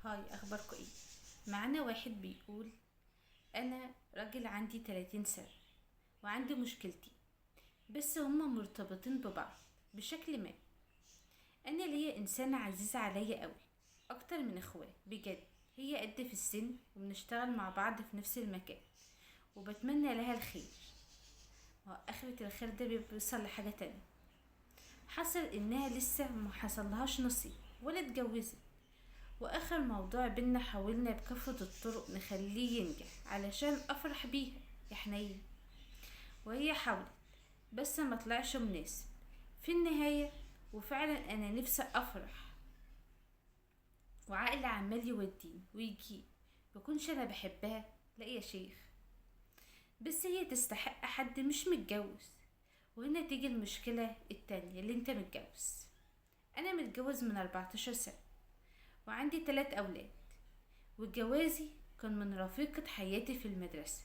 هاي، اخباركم ايه؟ معانا واحد بيقول: انا راجل عندي 30 سنة وعندي مشكلتي، بس هما مرتبطين ببعض بشكل ما. انا ليا انسانة عزيزة عليا قوي، اكتر من اخوات بجد. هي قد في السن وبنشتغل مع بعض في نفس المكان، وبتمنى لها الخير. اخرة الخير ده بيوصل لحاجة تانية. حصل انها لسه ما حصلهاش نصيب ولا اتجوزت، واخر موضوع بينا حاولنا بكافة الطرق نخليه ينجح علشان افرح بيها يا حنين. وهي حاولت بس ما طلعش مناسب في النهاية. وفعلا انا نفسي افرح، وعقلي عمال يوديني ويجي. بكونش انا بحبها؟ لا يا شيخ، بس هي تستحق حد مش متجوز. وهنا تيجي المشكلة التانية، اللي انت متجوز. انا متجوز من 14 سنة وعندي 3 اولاد، وجوازي كان من رفيقة حياتي في المدرسة،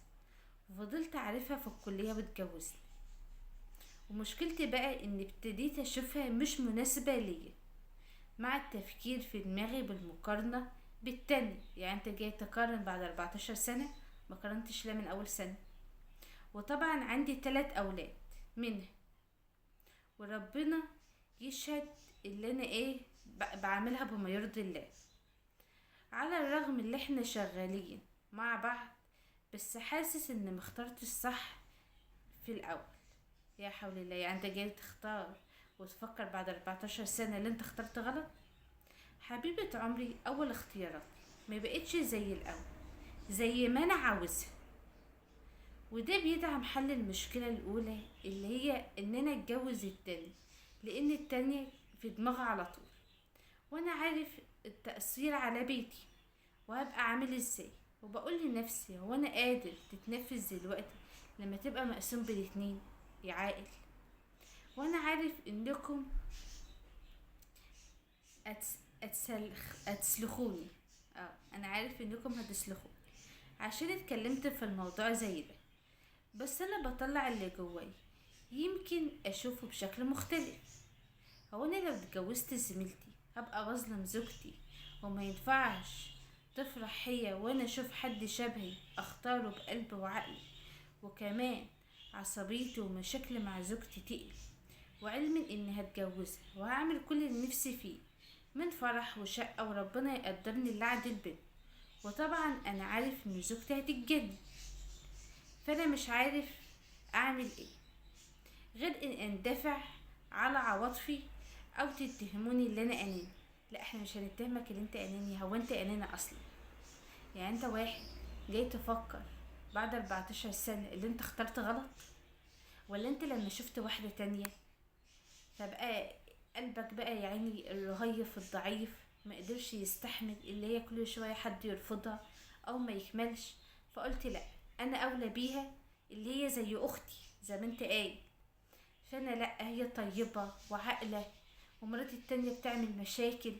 وفضلت أعرفها في الكلية واتجوزنا. ومشكلتي بقى إن ابتديت أشوفها مش مناسبة ليا، مع التفكير في دماغي بالمقارنة بالتاني. يعني انت جاي تقارن بعد 14 سنة؟ ما قارنتش لا من أول سنة. وطبعا عندي 3 أولاد منها، وربنا يشهد اللي أنا بعملها بما يرضي الله. على الرغم اللي احنا شغالين مع بعض، بس حاسس ان مخترتش الصح في الاول. يا حول الله، يعني انت جاي تختار وتفكر بعد 14 سنة اللي انت اخترت غلط؟ حبيبة عمري، اول اختيارات ما بقتش زي الاول، زي ما انا عاوزها. وده بيدعم حل المشكلة الاولى، اللي هي ان انا اتجوز التاني، لان التانية في دماغها على طول. وانا عارف التأثير على بيتي وهبقى عامل ازاي. وبقول لنفسي: هو انا قادر تتنفذ دلوقتي لما تبقى مقسوم بالاتنين يا عاقل؟ وانا عارف انكم هتسلخوني. انا عارف انكم هتسلخوني عشان اتكلمت في الموضوع زي ده، بس انا بطلع اللي جواي، يمكن اشوفه بشكل مختلف. هو انا لو اتجوزت زميلتي هبقى بظلم زوجتي؟ وما ينفعش تفرح هي وانا اشوف حد شبهي اختاره بقلب وعقل؟ وكمان عصبيتي ومشاكلي مع زوجتي تقل، وعلم اني هتجوزها وهعمل كل اللي نفسي فيه من فرح وشقة، وربنا يقدرني اللي عدل بينا. وطبعا انا عارف ان زوجتي هتتجنن، فانا مش عارف اعمل ايه غير ان اندفع على عواطفي او تتهموني اللي انا اناني. لا، احنا مش هنتهمك اللي انت اناني. هو انت اناني اصلا؟ يعني انت واحد جاي تفكر بعد 14 سنة اللي انت اخترت غلط؟ ولا انت لما شفت واحدة تانية فبقى قلبك بقى يا عيني الرهيف الضعيف ما قدرش يستحمل اللي هي كل شوية حد يرفضها او ما يكملش، فقلت لا، انا اولى بيها، اللي هي زي اختي زي ما انت قايل. فانا لا، هي طيبة وعاقلة، ومراتي التانية بتعمل مشاكل،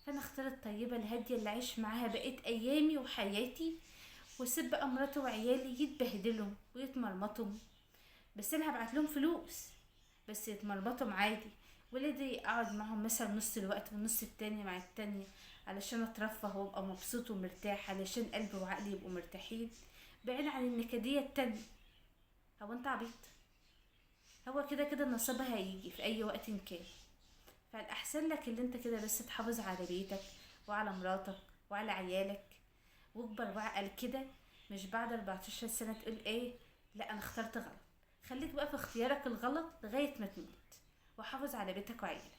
فانا اختار الطيبة الهادية اللي عايش معاها بقيت ايامي وحياتي، واسيب بقى مراتي وعيالي يتبهدلوا ويتمرمطوا. بس انا هبعت لهم فلوس بس يتمرمطوا عادي. ولادي اقعد معهم مثلا نص الوقت والنص التاني مع التانية، علشان اترفه وابقى مبسوط ومرتاح، علشان قلبي وعقلي يبقوا مرتاحين، بعيد عن النكدية التانية. هو انت عبيط؟ هو كده كده نصيبها هيجي في اي وقت كان. فالاحسن لك اللي انت كده بس تحافظ على بيتك وعلى مراتك وعلى عيالك، واكبر وعقل كده. مش بعد 14 سنة تقول ايه لا انا اخترت غلط. خليك بقى في اختيارك الغلط لغاية ما تموت، وحافظ على بيتك وعيالك.